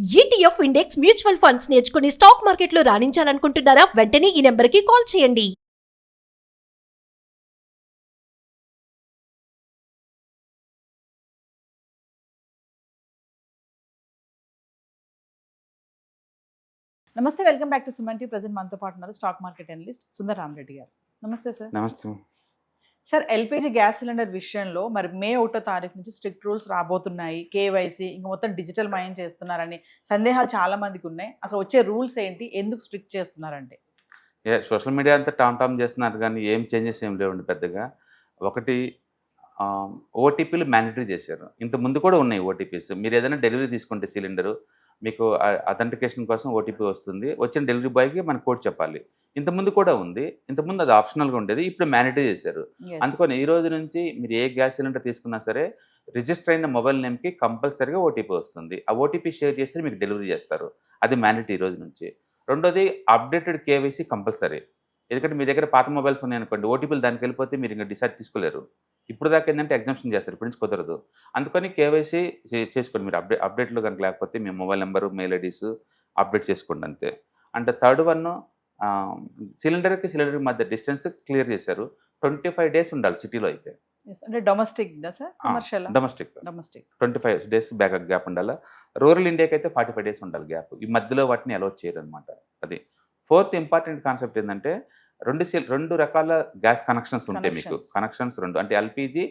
ETF index mutual funds నేర్చుకుని stock మార్కెట్లో రాణించాలనుకుంటున్నారా? వెంటనే ఈ నెంబర్కి కాల్ చేయండి. నమస్తే, welcome back to Suman TV. Present మనతో పాటు ఉన్నారు stock market analyst Sundar Rama Reddy గారు. నమస్తే సార్. నమస్తే. సార్, ఎల్పిజి గ్యాస్ సిలిండర్ విషయంలో మరి మే 1వ తారీఖు నుంచి స్ట్రిక్ట్ రూల్స్ రాబోతున్నాయి. కేవైసీ ఇంకా మొత్తం డిజిటల్ మయం చేస్తున్నారని సందేహాలు చాలా మందికి ఉన్నాయి. అసలు వచ్చే రూల్స్ ఏంటి, ఎందుకు స్ట్రిక్ట్ చేస్తున్నారంటే? సోషల్ మీడియా అంతా టామ్ చేస్తున్నారు కానీ ఏం చేంజెస్ ఏం లేవండి పెద్దగా. ఒకటి ఓటీపీలు మ్యాండేటరీ చేశారు. ఇంత ముందు కూడా ఉన్నాయి ఓటీపీస్. మీరు ఏదైనా డెలివరీ తీసుకుంటే సిలిండరు మీకు అథెంటికేషన్ కోసం ఓటీపీ వస్తుంది. వచ్చిన డెలివరీ బాయ్కి మన కోడ్ చెప్పాలి. ఇంతకుముందు కూడా ఉంది. ఇంతకుముందు అది ఆప్షనల్గా ఉండేది, ఇప్పుడు మ్యాండేటరీ చేశారు. అందుకని ఈ రోజు నుంచి మీరు ఏ గ్యాస్ సిలిండర్ తీసుకున్నా సరే రిజిస్టర్ అయిన మొబైల్ నేమ్కి కంపల్సరీగా ఓటీపీ వస్తుంది. ఆ ఓటీపీ షేర్ చేస్తే మీకు డెలివరీ చేస్తారు. అది మ్యాండేటరీ ఈ రోజు నుంచి. రెండోది అప్డేటెడ్ కేవైసీ కంపల్సరీ. ఎందుకంటే మీ దగ్గర పాత మొబైల్స్ ఉన్నాయనుకోండి, ఓటీపీలు దానికి వెళ్ళిపోతే మీరు ఇంకా డిసైడ్ తీసుకోలేరు. ఇప్పుడు దాకా ఏంటంటే ఎగ్జామ్షన్ చేస్తారు, ఇప్పుడు నుంచి కుదరదు. అందుకని కేవైసీ చేసుకోండి. మీరు అప్డేట్లో కనుక లేకపోతే మీ mobile number, mail IDs update చేసుకోండి అంతే. అంటే థర్డ్ వన్, సిలిండర్కి మధ్య డిస్టెన్స్ క్లియర్ చేశారు. 25 days ఉండాలి సిటీలో అయితే. అంటే domestic sir, commercial? Domestic 25 days gap ఉండాలి. రూరల్ ఇండియాకి అయితే 45 days ఉండాలి గ్యాప్. ఈ మధ్యలో వాటిని అలౌ చేయరు అనమాట. అది ఫోర్త్ ఇంపార్టెంట్ కాన్సెప్ట్ ఏంటంటే రెండు రకాల గ్యాస్ కనెక్షన్స్ ఉంటాయి మీకు. కనెక్షన్స్ రెండు అంటే ఎల్పిజి,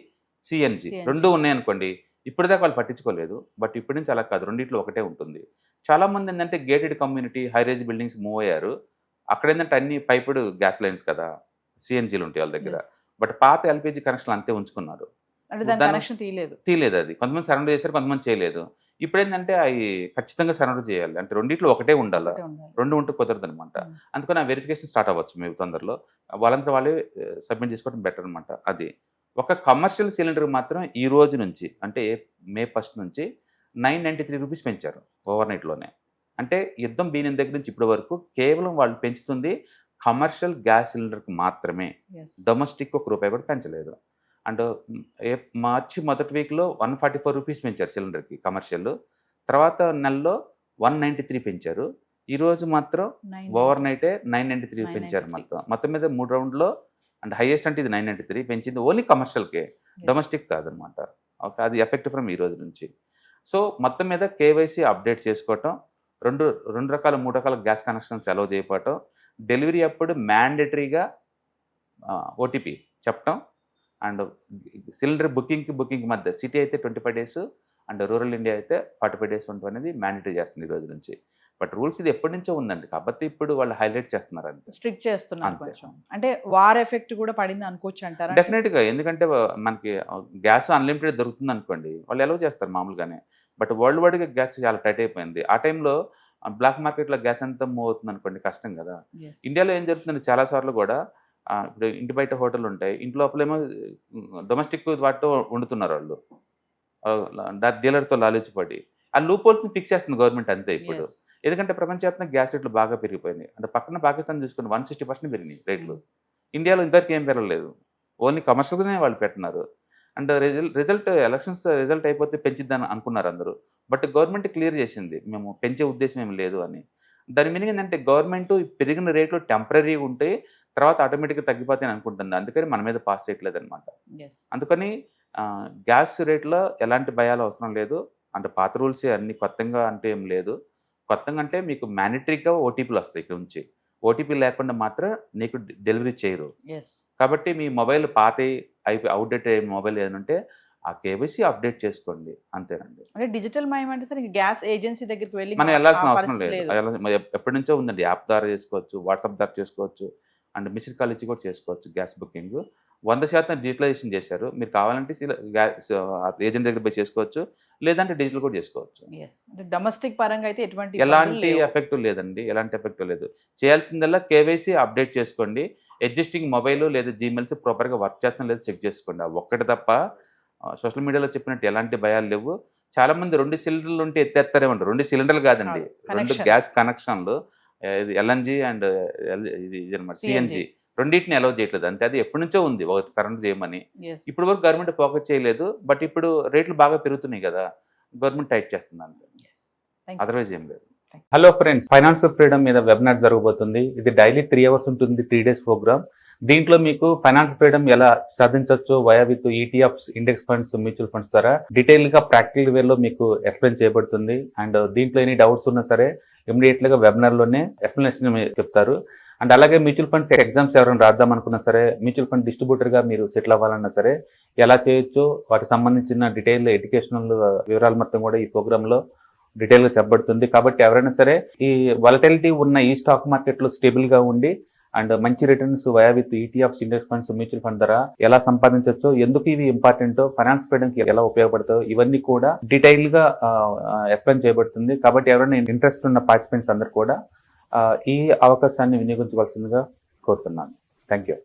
సిఎన్జి రెండు ఉన్నాయనుకోండి. ఇప్పటిదాకా వాళ్ళు పట్టించుకోలేదు, బట్ ఇప్పటి నుంచి అలా కాదు, రెండిట్లో ఒకటే ఉంటుంది. చాలామంది ఏంటంటే గేటెడ్ కమ్యూనిటీ, హైరేజ్ బిల్డింగ్స్ మూవ్ అయ్యారు. అక్కడ ఏంటంటే అన్ని పైపుడ్ గ్యాస్ లైన్స్ కదా, సిఎన్జీలు ఉంటాయి వాళ్ళ దగ్గర. బట్ పాత ఎల్పిజి కనెక్షన్ అంతే ఉంచుకున్నారు. తీయలేదు. అది కొంతమంది సరెండర్ చేశారు, కొంతమంది చేయలేదు. ఇప్పుడు ఏంటంటే అవి ఖచ్చితంగా సరెండర్ చేయాలి. అంటే రెండిట్లో ఒకటే ఉండాలి, రెండు ఉంటే కుదరదు అనమాట. అందుకని ఆ వెరిఫికేషన్ స్టార్ట్ అవ్వచ్చు మేము తొందరలో. వాళ్ళంతా వాళ్ళే సబ్మిట్ చేసుకోవడం బెటర్ అనమాట. అది ఒక కమర్షియల్ సిలిండర్ మాత్రం ఈ రోజు నుంచి అంటే మే 1st నుంచి 993 రూపీస్ పెంచారు ఓవర్ నైట్లోనే. అంటే యుద్ధం బీనిన దగ్గర నుంచి ఇప్పటి వరకు కేవలం వాళ్ళు పెంచుతుంది కమర్షియల్ గ్యాస్ సిలిండర్కి మాత్రమే. డొమెస్టిక్ ₹1 కూడా పెంచలేదు. అండ్ మార్చి మొదటి వీక్లో 144 రూపీస్ పెంచారు సిలిండర్కి కమర్షియల్. తర్వాత నెలలో 193 పెంచారు. ఈరోజు మాత్రం ఓవర్ నైటే 993 పెంచారు. మొత్తం మీద 3 రౌండ్లో అండ్ హైయెస్ట్ అంటే ఇది 993 పెంచింది ఓన్లీ కమర్షియల్కే, డొమెస్టిక్ కాదనమాట. ఓకే, అది ఎఫెక్ట్ ఫ్రమ్ ఈ రోజు నుంచి. సో మొత్తం మీద కేవైసీ అప్డేట్ చేసుకోవటం, రెండు రకాల 3 రకాల గ్యాస్ కనెక్షన్స్ అలౌ చేయకపోవటం, డెలివరీ అప్పుడు మ్యాండేటరీగా ఓటీపీ చెప్పటం, అండ్ సిలిండర్ బుకింగ్ మధ్య సిటీ అయితే 25 days అండ్ రూరల్ ఇండియా అయితే 45 days ఉంటుంది అనేది మ్యాండేటరీ చేస్తుంది ఈ రోజు నుంచి. బట్ రూల్స్ ఇది ఎప్పటి నుంచో ఉందండి, కాబట్టి ఇప్పుడు వాళ్ళు హైలైట్ చేస్తున్నారు అంతే, స్ట్రిక్ట్ చేస్తున్నారు కొంచెం. అంటే వార్ ఎఫెక్ట్ కూడా పడింది అనుకోవచ్చు అంటారా? డెఫినెట్గా. ఎందుకంటే మనకి గ్యాస్ అన్లిమిటెడ్ దొరుకుతుంది అనుకోండి, వాళ్ళు ఎలా చేస్తారు మామూలుగానే. బట్ వరల్డ్ వైడ్గా గ్యాస్ చాలా టైట్ అయిపోయింది. ఆ టైంలో బ్లాక్ మార్కెట్లో గ్యాస్ అంతా మూవ్ అవుతుంది అనుకోండి, కష్టం కదా. ఇండియాలో ఏం జరుగుతుందండి, చాలాసార్లు కూడా ఇప్పుడు ఇంటి బయట హోటల్ ఉంటాయి, ఇంటి లోపలేమో డొమెస్టిక్ వాటితో వండుతున్నారు వాళ్ళు, డీలర్తో లాలించబడి. ఆ లూప్ హోల్స్ని ఫిక్స్ చేస్తుంది గవర్నమెంట్ అంతే ఇప్పుడు. ఎందుకంటే ప్రపంచవ్యాప్తంగా గ్యాస్ రేట్లు బాగా పెరిగిపోయినాయి. అంటే పక్కన పాకిస్తాన్ చూసుకుని 160% పెరిగినాయి రేట్లు. ఇండియాలో ఇంతవరకు ఏం పెరగలేదు, ఓన్లీ కమర్షియల్గానే వాళ్ళు పెట్టినారు. అండ్ ఎలక్షన్స్ రిజల్ట్ అయిపోతే పెంచిద్దని అనుకున్నారు అందరూ. బట్ గవర్నమెంట్ క్లియర్ చేసింది మేము పెంచే ఉద్దేశం ఏమి లేదు అని. దాని మీనింగ్ ఏంటంటే గవర్నమెంట్ పెరిగిన రేట్లు టెంపరీగా ఉంటే తర్వాత ఆటోమేటిక్గా తగ్గిపోతాయని అనుకుంటుంది. అందుకని మన మీద పాస్ చేయట్లేదు అనమాట. అందుకని గ్యాస్ రేట్లో ఎలాంటి భయాలు అవసరం లేదు. అంటే పాత రూల్స్ అన్ని కొత్తగా అంటే ఏం లేదు. కొత్తగా అంటే మీకు మ్యాండేటరీగా ఓటీపీలు వస్తాయి ఇక్కడ నుంచి. ఓటీపీ లేకుండా మాత్రం నీకు డెలివరీ చేయరు. కాబట్టి మీ మొబైల్ పాత అవుట్డేట్ అయిన మొబైల్ ఏదంటే ఆ కేవైసీ అప్డేట్ చేసుకోండి అంతేనండి. అంటే డిజిటల్ మయం అంటే సార్ గ్యాస్ ఏజెన్సీ దగ్గరికి వెళ్ళి మనం వెళ్ళాల్సిన అవసరం లేదు. ఎప్పటి నుంచో ఉందండి, యాప్ ద్వారా చేసుకోవచ్చు, వాట్సాప్ ద్వారా చేసుకోవచ్చు, అండ్ మిస్డ్ కాల్ ఇచ్చి కూడా చేసుకోవచ్చు. గ్యాస్ బుకింగ్ 100% డిజిటలైజేషన్ చేశారు. మీరు కావాలంటే గ్యాస్ ఏజెంట్ దగ్గర పోయి చేసుకోవచ్చు, లేదంటే డిజిటల్ కూడా చేసుకోవచ్చు. డొమెస్టిక్ పరంగా అయితే ఎలాంటి ఎఫెక్ట్ లేదండి, ఎలాంటి ఎఫెక్ట్ లేదు. చేయాల్సిందల్లా కేవైసీ అప్డేట్ చేసుకోండి. ఎగ్జిస్టింగ్ మొబైల్ లేదా జీమెయిల్స్ ప్రాపర్గా వర్క్ చేస్తాం లేదో చెక్ చేసుకోండి. ఒక్కటి తప్ప సోషల్ మీడియాలో చెప్పినట్టు ఎలాంటి భయాలు లేవు. చాలా మంది 2 సిలిండర్లు ఉంటే ఎత్తేస్తారేమంటారు. 2 సిలిండర్లు కాదండి, 2 గ్యాస్ కనెక్షన్లు. ఇది ఎల్ఎన్జి అండ్ ఇది అనమాట సిఎన్జి, రెండింటిని అలౌ చేయట్లేదు అంతే. అది ఎప్పటి నుంచో ఉంది ఒకటి సరెండర్ చేయమని. ఇప్పుడు వరకు గవర్నమెంట్ ఫోకస్ చేయలేదు. బట్ ఇప్పుడు రేట్లు బాగా పెరుగుతున్నాయి కదా, గవర్నమెంట్ టైట్ చేస్తుంది అంతే. అదర్వైజ్ ఏం లేదు. Thank hello friends, financial freedom మీద వెబినార్ జరగబోతుంది. ఇది డైలీ 3 hours ఉంటుంది, 3 days ప్రోగ్రామ్. దీంట్లో మీకు ఫైనాన్షియల్ ఫ్రీడమ్ ఎలా సాధించవచ్చు via with ETFs, index funds, mutual funds ద్వారా డీటెయిల్ గా ప్రాక్టికల్ వేలో మీకు ఎక్స్ప్లెయిన్ చేయబడుతుంది. అండ్ దీంట్లో ఎనీ డౌట్స్ ఉన్నా సరే ఇమీడియట్ గా వెబినార్ లోనే ఎక్స్ప్లెనేషన్ చెప్తారు. అండ్ అలాగే మ్యూచువల్ ఫండ్స్ ఎగ్జామ్స్ ఎవరైనా రాద్దాం అనుకున్నా సరే, మ్యూచువల్ ఫండ్ డిస్ట్రిబ్యూటర్ గా మీరు సెటిల్ అవ్వాలన్నా సరే ఎలా చేయొచ్చు, వాటికి సంబంధించిన డీటెయిల్ ఎడ్యుకేషనల్ వివరాలు మొత్తం కూడా ఈ ప్రోగ్రామ్ లో డీటెయిల్ గా చెప్పబడుతుంది. కాబట్టి ఎవరైనా సరే ఈ వాలటిలిటీ ఉన్న ఈ స్టాక్ మార్కెట్ లో స్టేబుల్ గా ఉండి అండ్ మంచి returns via with ETFs, index funds, mutual fund ద్వారా ఎలా సంపాదించవచ్చు, ఎందుకు ఇవి ఇంపార్టెంట్, ఫైనాన్స్ ఫ్రీడమ్ కి ఎలా ఉపయోగపడతాయో ఇవన్నీ కూడా డీటెయిల్ గా ఎక్స్ప్లెయిన్ చేయబడుతుంది. కాబట్టి ఎవరైనా ఇంట్రెస్ట్ ఉన్న పార్టిసిపెంట్స్ అందరూ కూడా ఈ అవకాశాన్ని వినియోగించవలసిందిగా కోరుతున్నాను. Thank you.